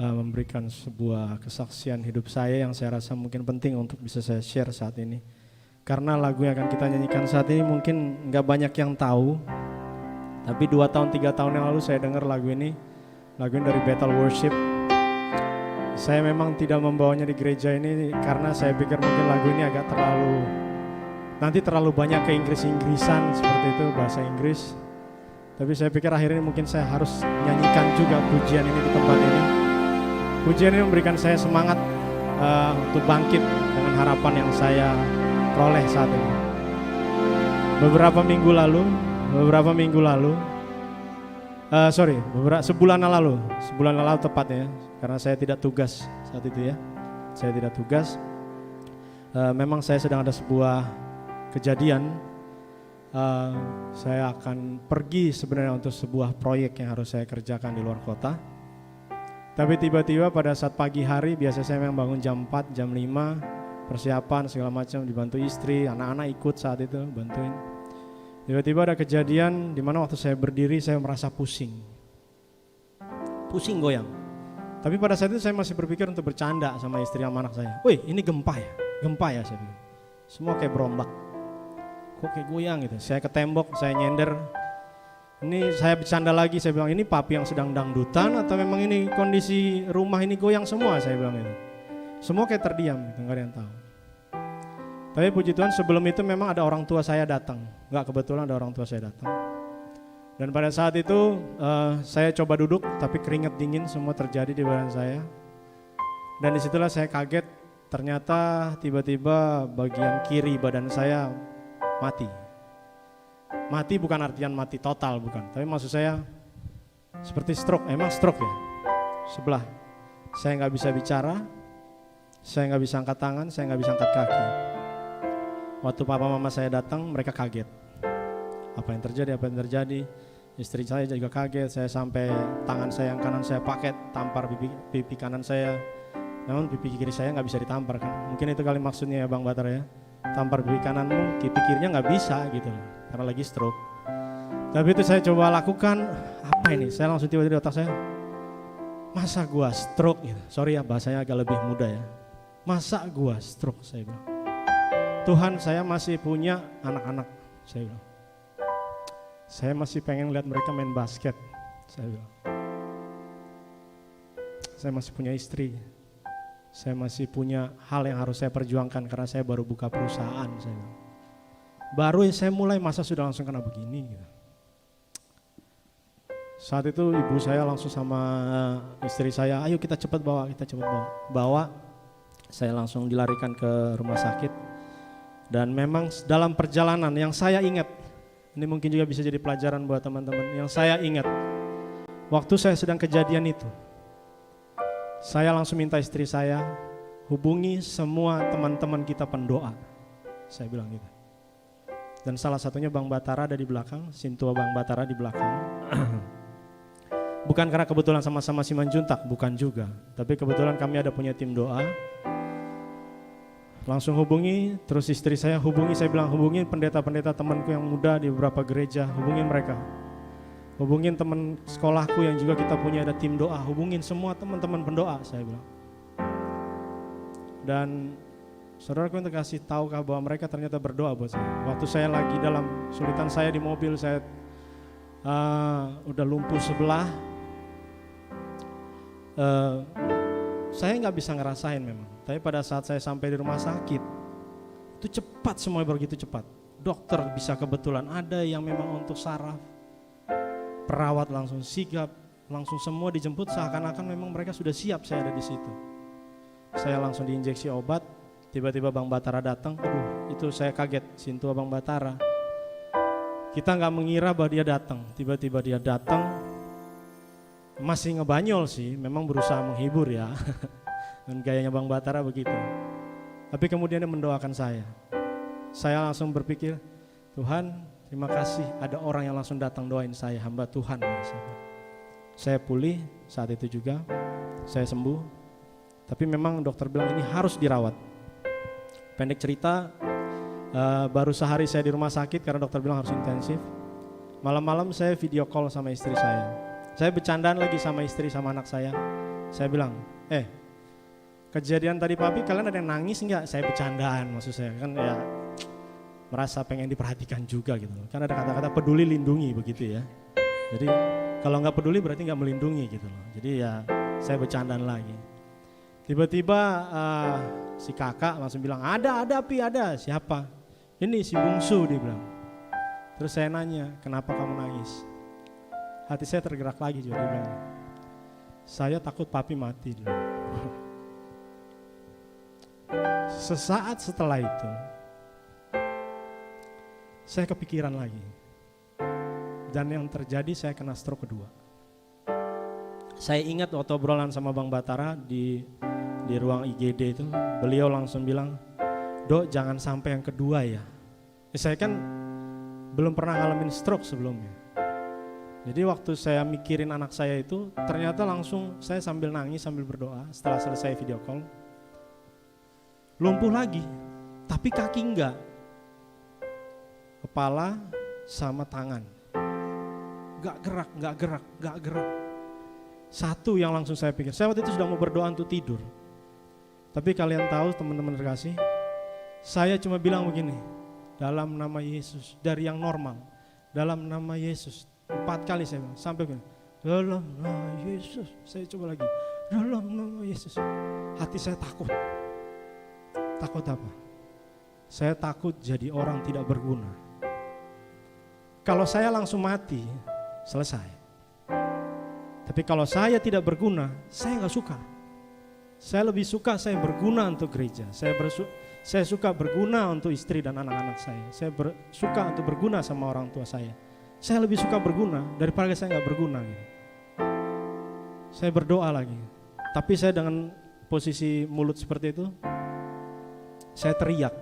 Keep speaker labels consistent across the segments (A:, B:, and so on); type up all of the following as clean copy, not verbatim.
A: memberikan sebuah kesaksian hidup saya yang saya rasa mungkin penting untuk bisa saya share saat ini. Karena lagu yang akan kita nyanyikan saat ini mungkin nggak banyak yang tahu, tapi 2 tahun 3 tahun yang lalu saya dengar lagu ini dari Battle Worship. Saya memang tidak membawanya di gereja ini karena saya pikir mungkin lagu ini agak terlalu banyak ke Inggris-Inggrisan seperti itu, bahasa Inggris. Tapi saya pikir akhirnya mungkin saya harus nyanyikan juga pujian ini di tempat ini. Pujian ini memberikan saya semangat untuk bangkit dengan harapan yang saya peroleh saat ini. Sebulan lalu tepatnya, karena saya tidak tugas saat itu ya. Saya tidak tugas. Memang saya sedang ada sebuah kejadian. Saya akan pergi sebenarnya untuk sebuah proyek yang harus saya kerjakan di luar kota. Tapi tiba-tiba pada saat pagi hari, biasa saya memang bangun jam 4, jam 5, persiapan segala macam, dibantu istri, anak-anak ikut saat itu, bantuin. Tiba-tiba ada kejadian di mana waktu saya berdiri saya merasa pusing goyang. Tapi pada saat itu saya masih berpikir untuk bercanda sama istri sama anak saya. Wih, ini gempa ya saya pikir. Semua kayak berombak. Kok kayak goyang gitu. Saya ke tembok, saya nyender. Ini saya bercanda lagi, saya bilang ini papi yang sedang dangdutan atau memang ini kondisi rumah ini goyang semua, saya bilang itu. Semua kayak terdiam gitu, gak ada yang tahu. Tapi puji Tuhan sebelum itu memang ada orang tua saya datang. Gak kebetulan ada orang tua saya datang. Dan pada saat itu saya coba duduk tapi keringat dingin semua terjadi di badan saya. Dan disitulah saya kaget, ternyata tiba-tiba bagian kiri badan saya mati. Mati bukan artian mati total, bukan. Tapi maksud saya seperti stroke, emang stroke ya. Sebelah, saya gak bisa bicara, saya gak bisa angkat tangan, saya gak bisa angkat kaki. Waktu papa mama saya datang, mereka kaget. Apa yang terjadi? Istri saya juga kaget, saya sampai tangan saya yang kanan saya pakai, tampar pipi kanan saya. Namun pipi kiri saya gak bisa ditampar kan. Mungkin itu kali maksudnya ya Bang Batara ya. Tampar pipi kananmu, pipi kirinya gak bisa gitu karena lagi stroke. Tapi itu saya coba lakukan, apa ini? Saya langsung tiba-tiba di otak saya, masa gua stroke gitu. Sorry ya bahasanya agak lebih mudah ya. Masa gua stroke, saya bilang. Tuhan, saya masih punya anak-anak, saya bilang. Saya masih pengen lihat mereka main basket, saya bilang. Saya masih punya istri. Saya masih punya hal yang harus saya perjuangkan karena saya baru buka perusahaan, saya bilang. Baru saya mulai, masa sudah langsung kena begini gitu. Saat itu ibu saya langsung sama istri saya, ayo kita cepat bawa. Bawa, saya langsung dilarikan ke rumah sakit. Dan memang dalam perjalanan yang saya ingat, ini mungkin juga bisa jadi pelajaran buat teman-teman. Yang saya ingat, waktu saya sedang kejadian itu, saya langsung minta istri saya, hubungi semua teman-teman kita pendoa. Saya bilang gitu. Dan salah satunya Bang Batara ada di belakang, Sintua Bang Batara di belakang. Bukan karena kebetulan sama-sama Simanjuntak, bukan juga. Tapi kebetulan kami ada punya tim doa. Langsung hubungi, terus istri saya hubungi, saya bilang hubungin pendeta-pendeta temanku yang muda di beberapa gereja, hubungin mereka. Hubungin teman sekolahku yang juga kita punya ada tim doa, hubungin semua teman-teman pendoa, saya bilang. Dan saudaraku untuk kasih tahu bahwa mereka ternyata berdoa buat saya. Waktu saya lagi dalam sulitan saya di mobil, saya udah lumpuh sebelah. Saya nggak bisa ngerasain memang. Tapi pada saat saya sampai di rumah sakit, itu cepat, semuanya begitu cepat. Dokter bisa kebetulan ada yang memang untuk saraf. Perawat langsung sigap, langsung semua dijemput seakan-akan memang mereka sudah siap saya ada di situ. Saya langsung diinjeksi obat, tiba-tiba Bang Batara datang, itu saya kaget, Sintua Bang Batara. Kita nggak mengira bahwa dia datang, tiba-tiba dia datang, masih ngebanyol sih, memang berusaha menghibur ya, dan gayanya Bang Batara begitu. Tapi kemudian dia mendoakan saya. Saya langsung berpikir, Tuhan terima kasih ada orang yang langsung datang doain saya, hamba Tuhan. Saya pulih saat itu juga, saya sembuh. Tapi memang dokter bilang ini harus dirawat. Pendek cerita, baru sehari saya di rumah sakit karena dokter bilang harus intensif. Malam-malam saya video call sama istri saya. Saya bercandaan lagi sama istri sama anak saya. Saya bilang, kejadian tadi papi kalian ada yang nangis enggak? Saya bercandaan maksud saya, kan ya merasa pengen diperhatikan juga gitu. Kan ada kata-kata peduli lindungi begitu ya. Jadi kalau nggak peduli berarti nggak melindungi gitu loh. Jadi ya saya bercandaan lagi. Tiba-tiba si kakak langsung bilang, ada Pi, ada. Siapa? Ini si bungsu, dia bilang. Terus saya nanya, kenapa kamu nangis? Hati saya tergerak lagi juga, dia bilang, saya takut papi mati. Dia bilang. Sesaat setelah itu, saya kepikiran lagi. Dan yang terjadi saya kena stroke kedua. Saya ingat waktu obrolan sama Bang Batara di ruang IGD itu, beliau langsung bilang, Dok jangan sampai yang kedua ya. Saya kan belum pernah ngalamin stroke sebelumnya. Jadi waktu saya mikirin anak saya itu, ternyata langsung saya sambil nangis, sambil berdoa setelah selesai video call. Lumpuh lagi, tapi kaki enggak. Kepala sama tangan. Gak gerak. Satu yang langsung saya pikir, saya waktu itu sudah mau berdoa untuk tidur. Tapi kalian tahu teman-teman terkasih, saya cuma bilang begini, dalam nama Yesus, dari yang normal, dalam nama Yesus, 4 kali saya bilang, sampai begini, dalam nama Yesus, saya coba lagi, dalam nama Yesus. Hati saya takut. Takut apa? Saya takut jadi orang tidak berguna. Kalau saya langsung mati, selesai. Tapi kalau saya tidak berguna, saya gak suka. Saya lebih suka saya berguna untuk gereja. Saya suka berguna untuk istri dan anak-anak saya. Saya suka untuk berguna sama orang tua saya. Saya lebih suka berguna daripada saya gak berguna gitu. Saya berdoa lagi. Tapi saya dengan posisi mulut seperti itu, saya teriak.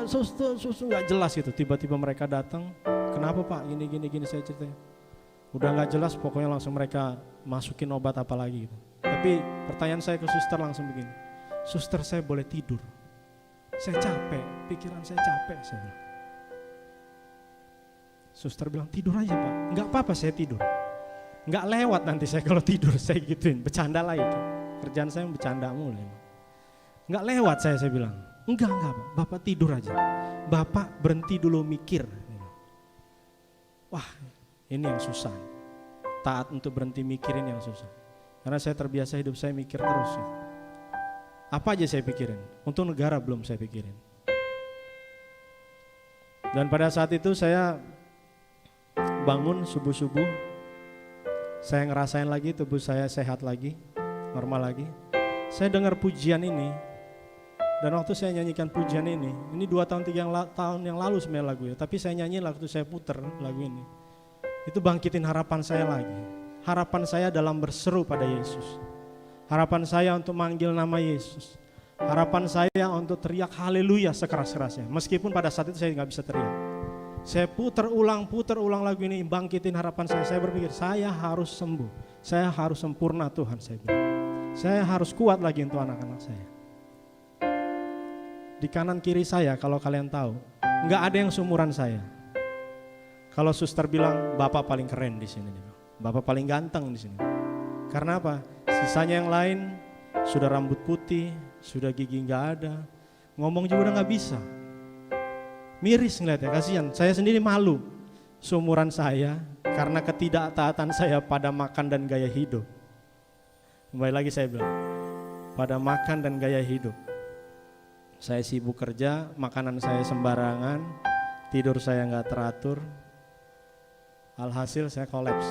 A: Suster, gak jelas gitu. Tiba-tiba mereka datang. Kenapa Pak? Gini saya ceritain. Udah gak jelas, pokoknya langsung mereka masukin obat apa lagi gitu. Tapi pertanyaan saya ke suster langsung begini. Suster, saya boleh tidur? Saya capek, pikiran saya capek, saya bilang. Suster bilang, tidur aja Pak. Gak apa-apa saya tidur. Gak lewat nanti saya kalau tidur, saya gituin. Bercanda lagi. Kerjaan saya bercanda mulu. Gak lewat saya bilang. Enggak Pak, Bapak tidur aja. Bapak berhenti dulu mikir. Wah, ini yang susah. Taat untuk berhenti mikirin yang susah. Karena saya terbiasa hidup saya mikir terus. Apa aja saya pikirin? Untuk negara belum saya pikirin. Dan pada saat itu saya bangun subuh-subuh. Saya ngerasain lagi tubuh saya sehat lagi, normal lagi. Saya dengar pujian ini. Dan waktu saya nyanyikan pujian ini 2 tahun 3 tahun yang lalu sebenarnya lagu ya. Tapi saya nyanyi waktu saya puter lagu ini. Itu bangkitin harapan saya lagi. Harapan saya dalam berseru pada Yesus. Harapan saya untuk manggil nama Yesus. Harapan saya untuk teriak haleluya sekeras-kerasnya. Meskipun pada saat itu saya gak bisa teriak. Saya puter ulang lagu ini, bangkitin harapan saya. Saya berpikir saya harus sembuh. Saya harus sempurna Tuhan, saya bilang. Saya harus kuat lagi untuk anak-anak saya. Di kanan kiri saya kalau kalian tahu, gak ada yang seumuran saya. Kalau suster bilang Bapak paling keren di sini, Bapak paling ganteng di sini. Karena apa? Sisanya yang lain sudah rambut putih, sudah gigi nggak ada, ngomong juga udah nggak bisa. Miris ngeliatnya, kasihan. Saya sendiri malu seumuran saya karena ketidaktaatan saya pada makan dan gaya hidup. Kembali lagi saya bilang, pada makan dan gaya hidup. Saya sibuk kerja, makanan saya sembarangan, tidur saya nggak teratur. Alhasil saya kolaps.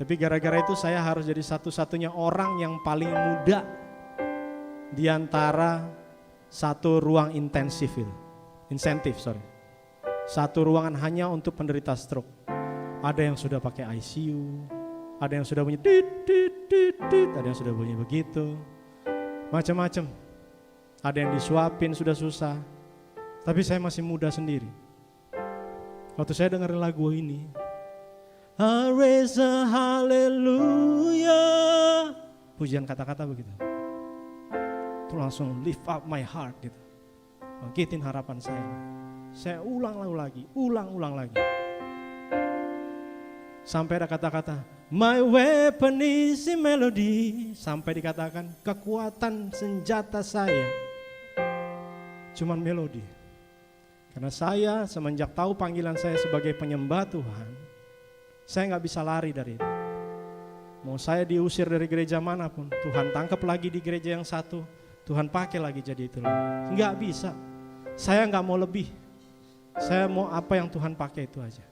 A: Tapi gara-gara itu saya harus jadi satu-satunya orang yang paling muda di antara satu ruang insentif. Satu ruangan hanya untuk penderita stroke. Ada yang sudah pakai ICU, ada yang sudah bunyi tit, ada yang sudah bunyi begitu. Macam-macam. Ada yang disuapin sudah susah. Tapi saya masih muda sendiri. Waktu saya dengerin lagu ini, I raise a hallelujah, pujian kata-kata begitu. Itu langsung lift up my heart gitu. Bangkitin harapan saya. Saya ulang lagi. Sampai ada kata-kata, My weapon is a melody. Sampai dikatakan kekuatan senjata saya cuman melodi. Karena saya semenjak tahu panggilan saya sebagai penyembah Tuhan, saya gak bisa lari dari itu. Mau saya diusir dari gereja manapun, Tuhan tangkap lagi di gereja yang satu, Tuhan pakai lagi jadi itu lagi. Gak bisa. Saya gak mau lebih. Saya mau apa yang Tuhan pakai itu aja.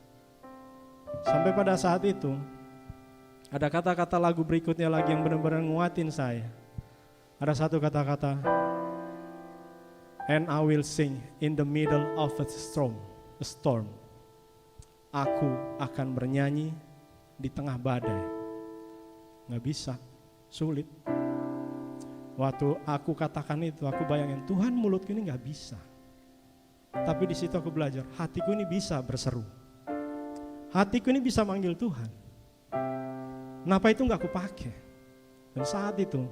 A: Sampai pada saat itu, ada kata-kata lagu berikutnya lagi yang benar-benar nguatin saya. Ada satu kata-kata, and I will sing in the middle of a storm. Aku akan bernyanyi di tengah badai. Gak bisa, sulit. Waktu aku katakan itu, aku bayangin Tuhan mulutku ini gak bisa. Tapi di situ aku belajar, hatiku ini bisa berseru. Hatiku ini bisa manggil Tuhan. Kenapa itu gak aku pakai? Dan saat itu,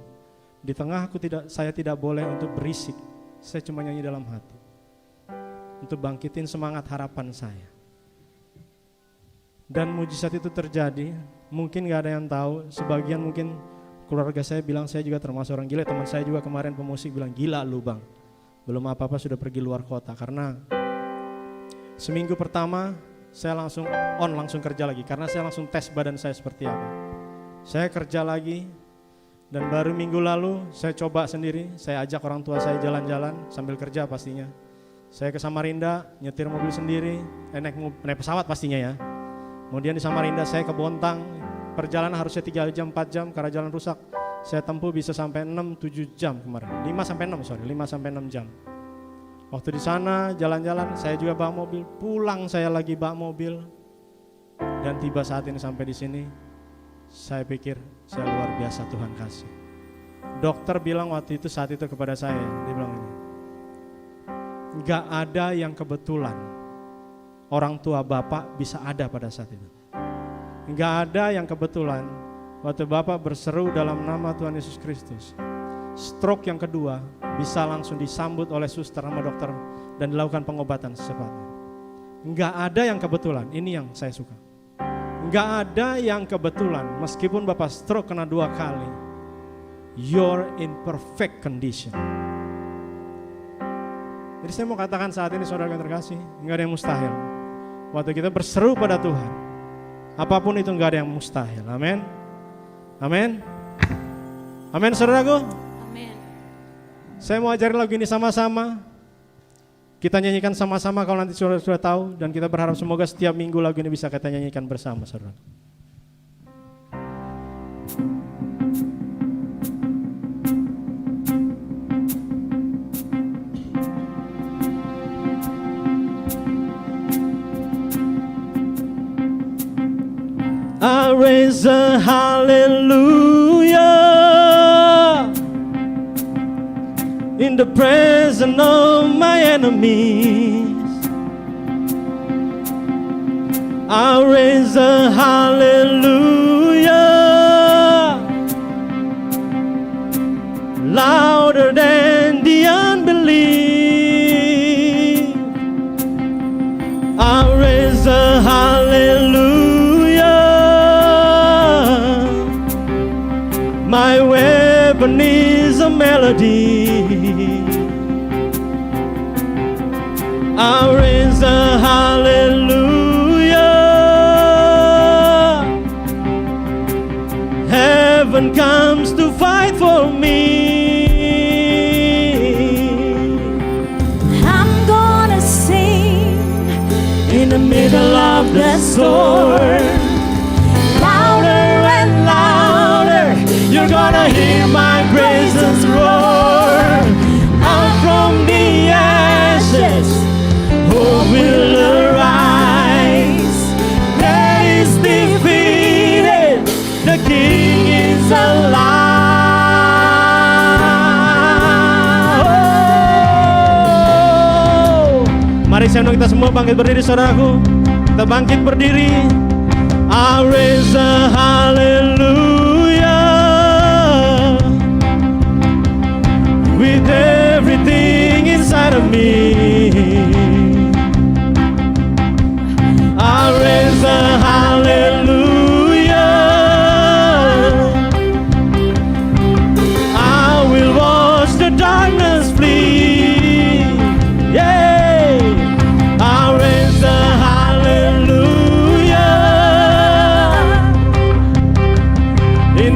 A: di tengah saya tidak boleh untuk berisik. Saya cuma nyanyi dalam hati. Untuk bangkitin semangat harapan saya. Dan mujizat itu terjadi. Mungkin gak ada yang tahu. Sebagian mungkin keluarga saya bilang saya juga termasuk orang gila. Teman saya juga kemarin pemusik bilang, gila lu bang. Belum apa-apa sudah pergi luar kota. Karena seminggu pertama saya langsung kerja lagi. Karena saya langsung tes badan saya seperti apa. Saya kerja lagi, dan baru minggu lalu saya coba sendiri, saya ajak orang tua saya jalan-jalan sambil kerja pastinya. Saya ke Samarinda, nyetir mobil sendiri, naik pesawat pastinya ya. Kemudian di Samarinda saya ke Bontang, perjalanan harusnya 3 jam, 4 jam karena jalan rusak. Saya tempuh bisa sampai 6-7 jam kemarin, 5-6 jam. Waktu di sana jalan-jalan, saya juga bawa mobil, pulang saya lagi bawa mobil. Dan tiba saat ini sampai di sini, saya pikir saya luar biasa Tuhan kasih. Dokter bilang waktu itu saat itu kepada saya, dia bilang ini, gak ada yang kebetulan orang tua bapak bisa ada pada saat itu. Gak ada yang kebetulan waktu bapak berseru dalam nama Tuhan Yesus Kristus, stroke yang kedua bisa langsung disambut oleh suster sama dokter dan dilakukan pengobatan secepatnya. Gak ada yang kebetulan, ini yang saya suka. Gak ada yang kebetulan, meskipun Bapak stroke kena 2 kali, you're in perfect condition. Jadi saya mau katakan saat ini saudara yang terkasih, gak ada yang mustahil. Waktu kita berseru pada Tuhan, apapun itu gak ada yang mustahil. Amin. Amin. Amin saudaraku.
B: Amin.
A: Saya mau ajarin lagu ini sama-sama. Kita nyanyikan sama-sama kalau nanti saudara sudah tahu, dan kita berharap semoga setiap minggu lagu ini bisa kita nyanyikan bersama, saudara. I raise a hallelujah in the presence of my enemies. I raise a hallelujah louder than the unbelief. I raise a hallelujah. My weapon is a melody. I raise a hallelujah. Heaven comes to fight for me.
B: I'm gonna sing
A: In the middle of the storm, louder and louder, you're gonna hear my praises roar. Out from the ashes, hope will arise. Death is defeated, the King is alive. Mari saya kita semua bangkit berdiri saudaraku. Kita bangkit berdiri. I raise a hallelujah with everything inside of me. I raise a hallelujah.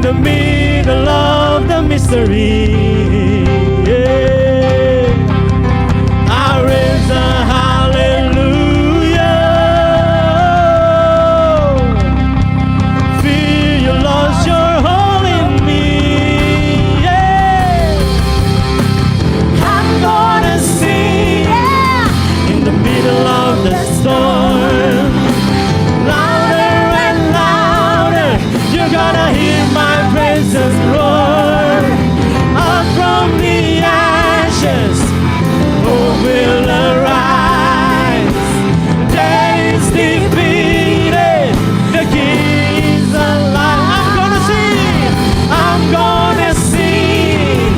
A: the middle of the mystery. Yeah. I raise a hallelujah. Feel you lost your hold in me. Yeah. I'm gonna sing, yeah, in the middle of the storm. Louder and louder, you're gonna hear my praises roar. Up from the ashes, hope will arise. Death is defeated, the King is alive. I'm gonna sing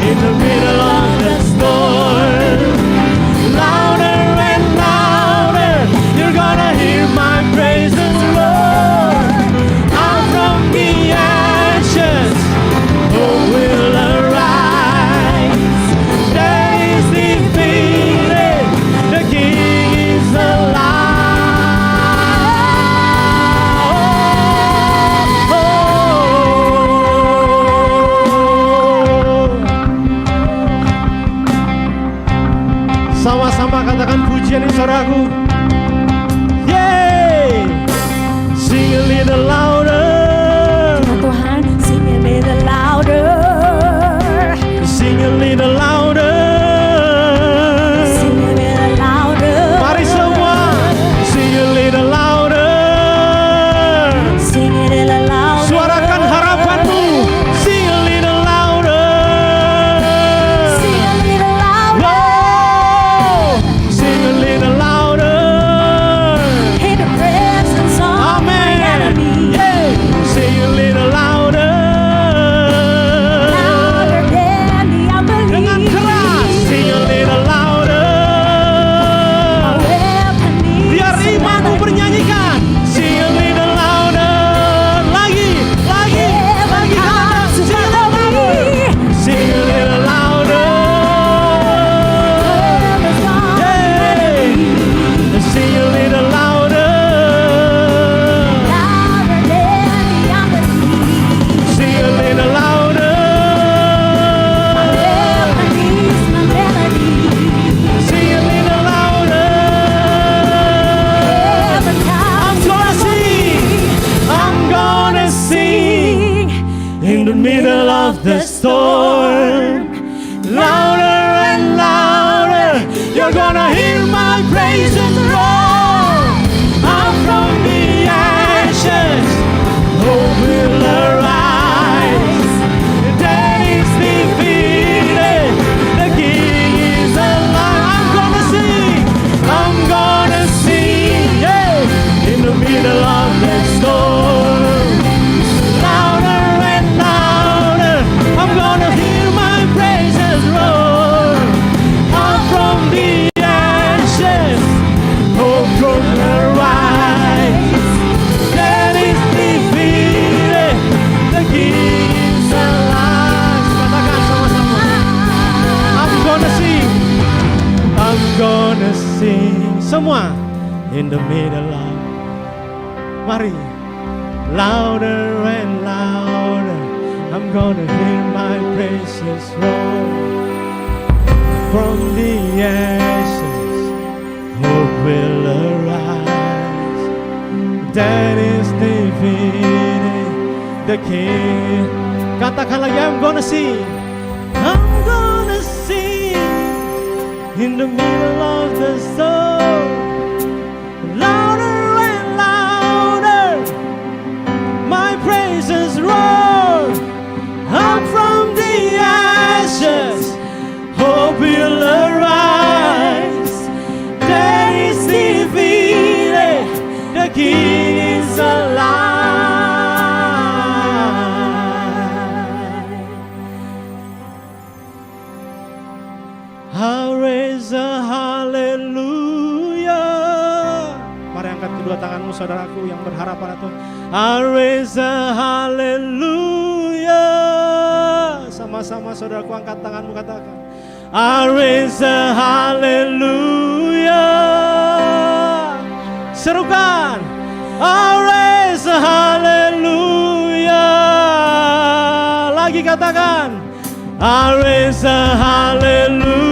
A: in the middle of the storm. Louder and louder, you're gonna hear my praises roar. Out from the ashes, hope will arise. Death is defeated, the King is alive. Sama-sama katakan pujian ini saudaraku. Yeay! Sing a little louder.
B: Tuhan, sing a little louder.
A: Sing a little louder.
B: Sing a little louder.
A: Mari semua sing a little louder.
B: Sing a little louder.
A: Suarakan harapanmu. Sing a little louder.
B: Sing a little louder.
A: Whoa! Sing a little louder.
B: In the presence of my
A: Amen.
B: enemy.
A: Yeah. Sing a little louder.
B: Louder than the
A: Dengan keras.
B: unbelief.
A: Sing a little louder. Biar imanmu bernyanyikan. Sing a little louder. Lagi. Katakan. Sing a little louder. Sing a little louder. Yeah. Sing a little louder. Sing a little louder. Sing a little louder. I'm gonna sing in the middle of the storm. Louder and louder, you're gonna hear my praises roar. Out from the ashes, hope will arise. Death is defeated, the King is alive. I'm gonna sing, yeah, in the middle of the storm. Louder and louder, I'm gonna hear my praises roar. Out from the ashes, hope will arise. Death is defeated, the King is alive. Katakan sama-sama. I'm gonna sing. I'm gonna sing. Semua in the middle of. Mari. Louder and louder, I'm gonna hear my praises roar. From the ashes, hope will arise. That is defeated, the King. Katakan lagi, I'm gonna sing. I'm gonna sing in the middle of the storm. Louder and louder, my praises roar. Up from the ashes, hope will arise. That is defeated, the King is alive. I'll raise a hallelujah. Mari angkat kedua tanganmu saudaraku yang berharap pada Tuhan. I'll raise a hallelujah. Sama-sama saudaraku angkat tanganmu katakan. I'll raise a hallelujah. Serukan. I'll raise a hallelujah. lagi katakan. I raise a hallelujah.